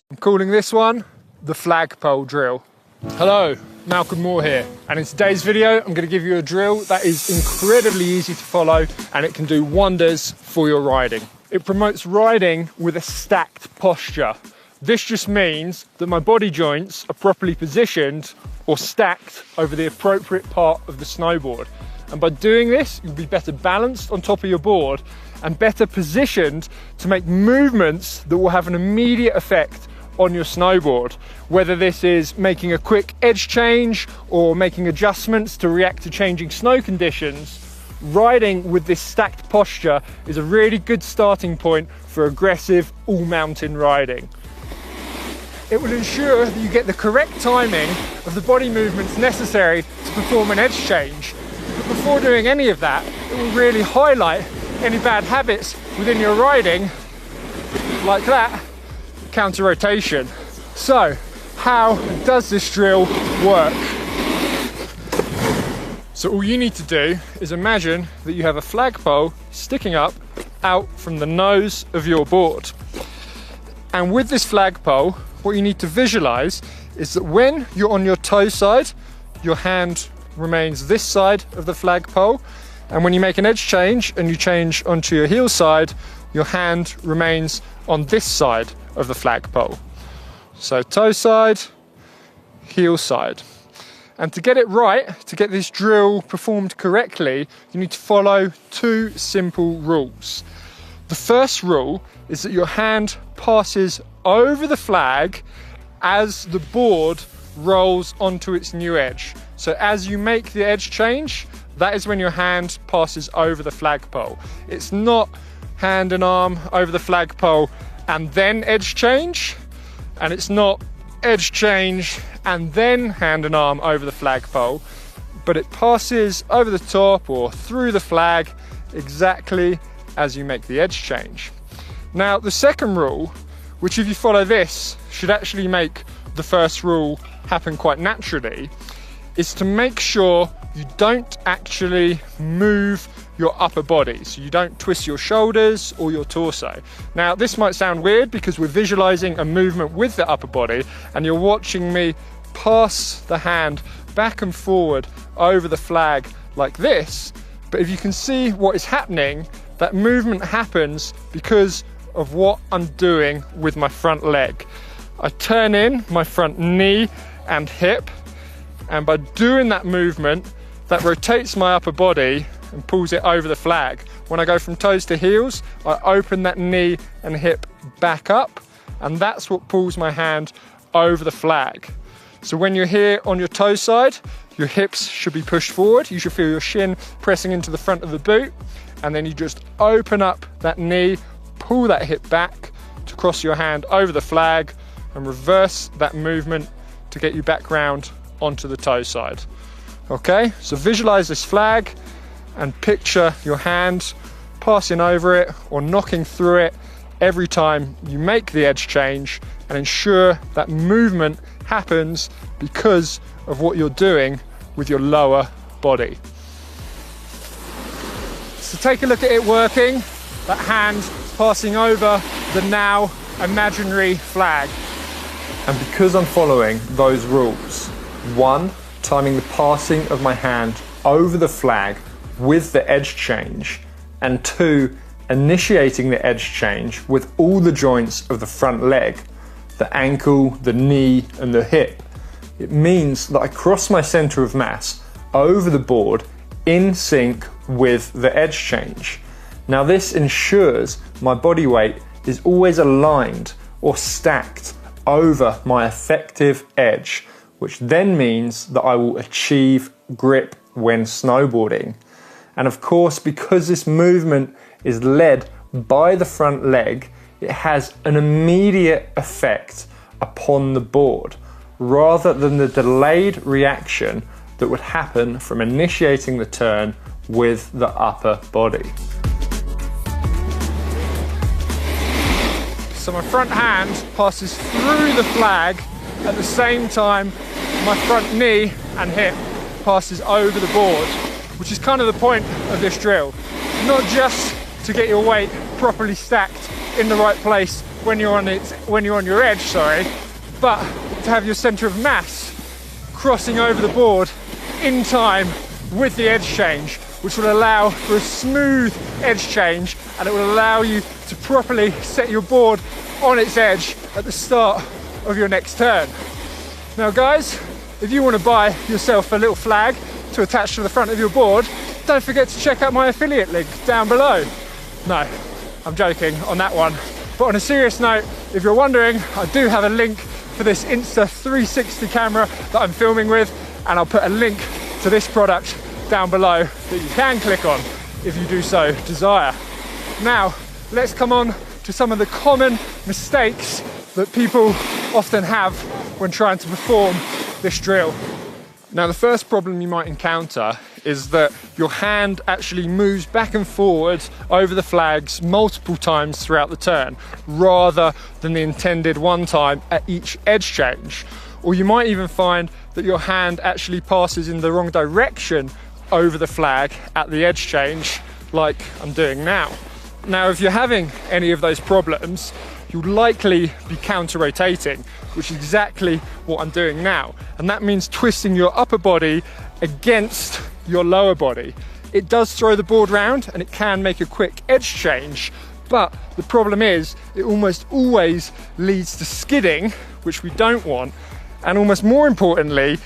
I'm calling this one the flagpole drill. Hello, Malcolm Moore here, and in today's video I'm going to give you a drill that is incredibly easy to follow and it can do wonders for your riding. It promotes riding with a stacked posture. This just means that my body joints are properly positioned or stacked over the appropriate part of the snowboard. And by doing this, you'll be better balanced on top of your board and better positioned to make movements that will have an immediate effect on your snowboard. Whether this is making a quick edge change or making adjustments to react to changing snow conditions, riding with this stacked posture is a really good starting point for aggressive all-mountain riding. It will ensure that you get the correct timing of the body movements necessary to perform an edge change. But before doing any of that, it will really highlight any bad habits within your riding, like that counter rotation. So, how does this drill work? So all you need to do is imagine that you have a flagpole sticking up out from the nose of your board. And with this flagpole, what you need to visualize is that when you're on your toe side, your hand remains this side of the flagpole, and when you make an edge change and you change onto your heel side, your hand remains on this side of the flagpole. So toe side, heel side. And to get it right, to get this drill performed correctly, you need to follow two simple rules. The first rule is that your hand passes over the flag as the board rolls onto its new edge. So as you make the edge change, that is when your hand passes over the flagpole. It's not hand and arm over the flagpole and then edge change, and it's not edge change and then hand and arm over the flagpole, but it passes over the top or through the flag exactly as you make the edge change. Now the second rule, which if you follow this should actually make the first rule happen quite naturally, is to make sure you don't actually move your upper body. So you don't twist your shoulders or your torso. Now this might sound weird because we're visualizing a movement with the upper body and you're watching me pass the hand back and forward over the flag like this. But if you can see what is happening, that movement happens because of what I'm doing with my front leg. I turn in my front knee and hip, and by doing that movement, that rotates my upper body and pulls it over the flag. When I go from toes to heels, I open that knee and hip back up, and that's what pulls my hand over the flag. So when you're here on your toe side, your hips should be pushed forward. You should feel your shin pressing into the front of the boot, and then you just open up that knee, pull that hip back to cross your hand over the flag and reverse that movement to get you back round onto the toe side. Okay, so visualize this flag and picture your hand passing over it or knocking through it every time you make the edge change, and ensure that movement happens because of what you're doing with your lower body. So take a look at it working, that hand passing over the now imaginary flag. And because I'm following those rules, 1, timing the passing of my hand over the flag with the edge change, and 2, initiating the edge change with all the joints of the front leg, the ankle, the knee and the hip, it means that I cross my center of mass over the board in sync with the edge change. Now this ensures my body weight is always aligned or stacked over my effective edge, which then means that I will achieve grip when snowboarding. And of course, because this movement is led by the front leg, it has an immediate effect upon the board, rather than the delayed reaction that would happen from initiating the turn with the upper body. So my front hand passes through the flag at the same time my front knee and hip passes over the board, which is kind of the point of this drill. Not just to get your weight properly stacked in the right place when you're on your edge, sorry, but to have your center of mass crossing over the board in time with the edge change, which will allow for a smooth edge change, and it will allow you to properly set your board on its edge at the start of your next turn. Now guys, if you want to buy yourself a little flag to attach to the front of your board, don't forget to check out my affiliate link down below. No, I'm joking on that one. But on a serious note, if you're wondering, I do have a link for this Insta360 camera that I'm filming with, and I'll put a link to this product down below that you can click on if you do so desire. Now, let's come on to some of the common mistakes that people often have when trying to perform this drill. Now, the first problem you might encounter is that your hand actually moves back and forward over the flags multiple times throughout the turn, rather than the intended one time at each edge change. Or you might even find that your hand actually passes in the wrong direction over the flag at the edge change, like I'm doing now. Now, if you're having any of those problems, you'll likely be counter-rotating, which is exactly what I'm doing now. And that means twisting your upper body against your lower body. It does throw the board round and it can make a quick edge change, but the problem is it almost always leads to skidding, which we don't want. And almost more importantly,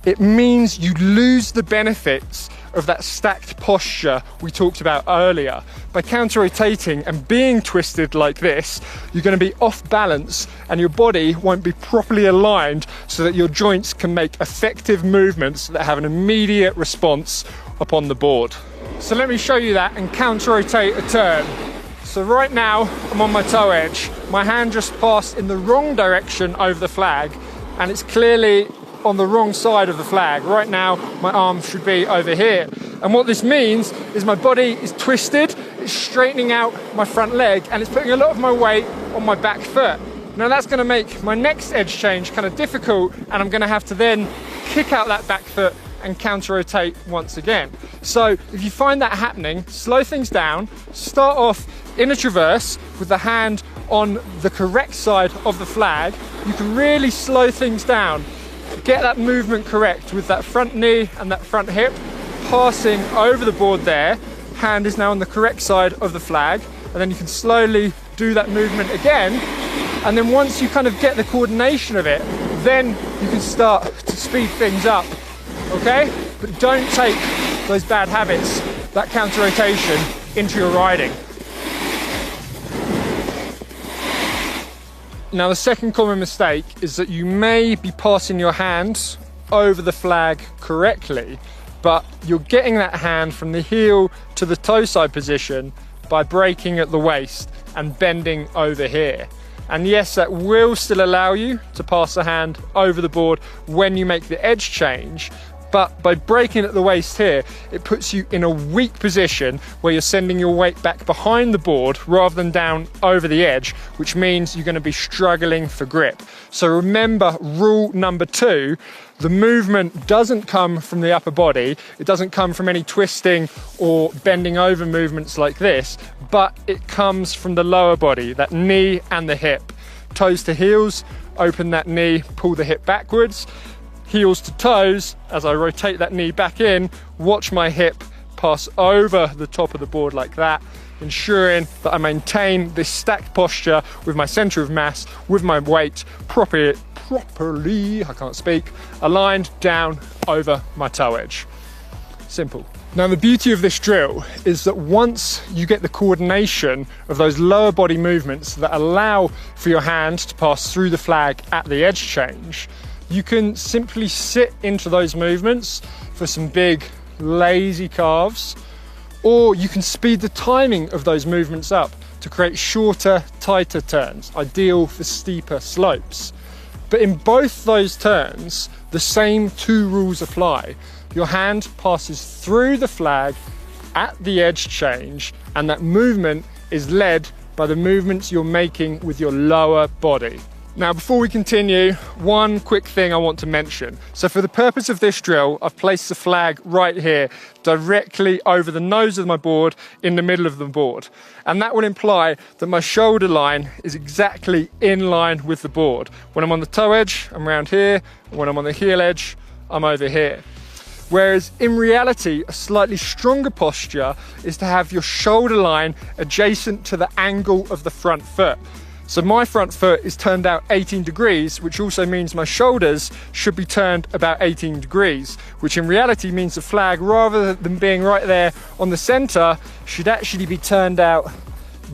it means you lose the benefits of that stacked posture we talked about earlier. By counter-rotating and being twisted like this, you're going to be off balance and your body won't be properly aligned so that your joints can make effective movements that have an immediate response upon the board. So let me show you that and counter-rotate a turn. So right now, I'm on my toe edge. My hand just passed in the wrong direction over the flag, and it's clearly on the wrong side of the flag. Right now, my arm should be over here. And what this means is my body is twisted, it's straightening out my front leg, and it's putting a lot of my weight on my back foot. Now that's gonna make my next edge change kind of difficult, and I'm gonna have to then kick out that back foot and counter-rotate once again. So if you find that happening, slow things down, start off in a traverse with the hand on the correct side of the flag. You can really slow things down. Get that movement correct with that front knee and that front hip passing over the board there. Hand is now on the correct side of the flag, and then you can slowly do that movement again. And then once you kind of get the coordination of it, then you can start to speed things up, okay? But don't take those bad habits, that counter rotation, into your riding. Now, the second common mistake is that you may be passing your hand over the flag correctly, but you're getting that hand from the heel to the toe side position by braking at the waist and bending over here. And yes, that will still allow you to pass the hand over the board when you make the edge change, but by braking at the waist here, it puts you in a weak position where you're sending your weight back behind the board rather than down over the edge, which means you're going to be struggling for grip. So remember rule number 2, the movement doesn't come from the upper body, it doesn't come from any twisting or bending over movements like this, but it comes from the lower body, that knee and the hip. Toes to heels, open that knee, pull the hip backwards. Heels to toes, as I rotate that knee back in, watch my hip pass over the top of the board like that, ensuring that I maintain this stacked posture with my center of mass, with my weight properly, I can't speak, aligned down over my toe edge. Simple. Now, the beauty of this drill is that once you get the coordination of those lower body movements that allow for your hand to pass through the flag at the edge change, you can simply sit into those movements for some big, lazy carves, or you can speed the timing of those movements up to create shorter, tighter turns, ideal for steeper slopes. But in both those turns, the same 2 rules apply. Your hand passes through the flag at the edge change, and that movement is led by the movements you're making with your lower body. Now, before we continue, one quick thing I want to mention. So for the purpose of this drill, I've placed the flag right here, directly over the nose of my board, in the middle of the board. And that will imply that my shoulder line is exactly in line with the board. When I'm on the toe edge, I'm around here. And when I'm on the heel edge, I'm over here. Whereas in reality, a slightly stronger posture is to have your shoulder line adjacent to the angle of the front foot. So my front foot is turned out 18 degrees, which also means my shoulders should be turned about 18 degrees, which in reality means the flag, rather than being right there on the center, should actually be turned out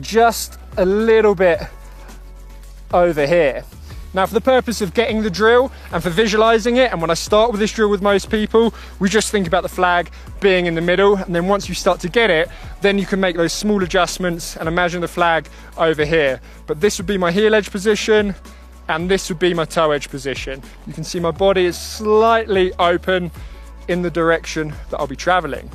just a little bit over here. Now, for the purpose of getting the drill and for visualizing it, and when I start with this drill with most people, we just think about the flag being in the middle, and then once you start to get it, then you can make those small adjustments and imagine the flag over here. But this would be my heel edge position, and this would be my toe edge position. You can see my body is slightly open in the direction that I'll be traveling.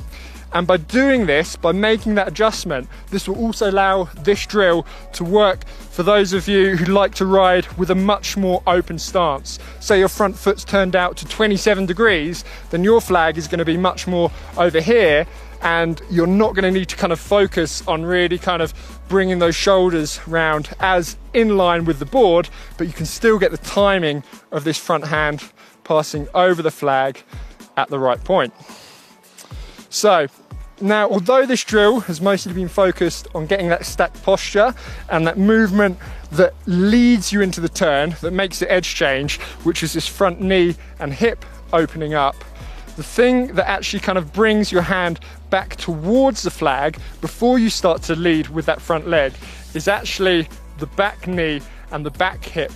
And by doing this, by making that adjustment, this will also allow this drill to work for those of you who like to ride with a much more open stance. Say your front foot's turned out to 27 degrees, then your flag is going to be much more over here, and you're not going to need to kind of focus on really kind of bringing those shoulders round as in line with the board, but you can still get the timing of this front hand passing over the flag at the right point. So, now, although this drill has mostly been focused on getting that stacked posture and that movement that leads you into the turn, that makes the edge change, which is this front knee and hip opening up, the thing that actually kind of brings your hand back towards the flag before you start to lead with that front leg is actually the back knee and the back hip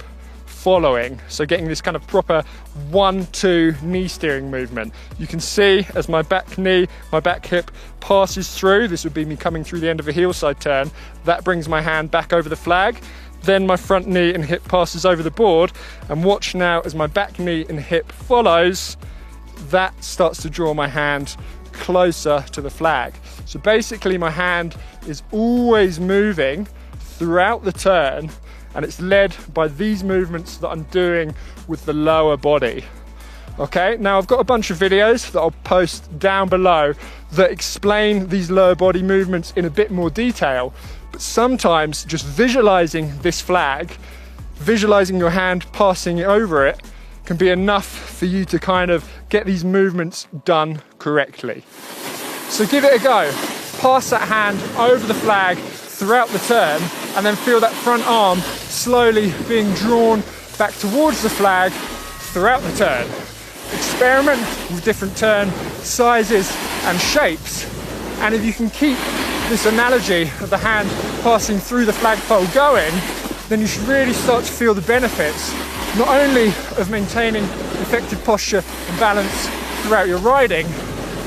following. So getting this kind of proper 1-2 knee steering movement. You can see as my back knee, my back hip passes through, this would be me coming through the end of a heel side turn, that brings my hand back over the flag. Then my front knee and hip passes over the board, and watch now as my back knee and hip follows, that starts to draw my hand closer to the flag. So basically my hand is always moving throughout the turn, and it's led by these movements that I'm doing with the lower body. Okay, now I've got a bunch of videos that I'll post down below that explain these lower body movements in a bit more detail, but sometimes just visualizing this flag, visualizing your hand passing over it, can be enough for you to kind of get these movements done correctly. So give it a go. Pass that hand over the flag throughout the turn, and then feel that front arm slowly being drawn back towards the flag throughout the turn. Experiment with different turn sizes and shapes, and if you can keep this analogy of the hand passing through the flagpole going, then you should really start to feel the benefits, not only of maintaining effective posture and balance throughout your riding,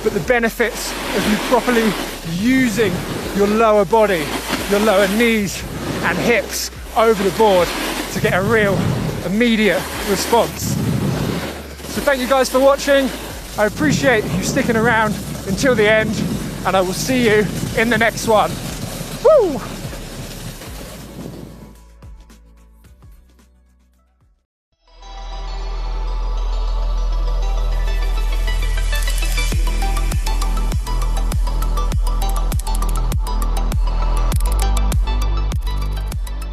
but the benefits of you properly using your lower body, your lower knees and hips over the board to get a real immediate response. So thank you guys for watching. I appreciate you sticking around until the end, and I will see you in the next one. Woo!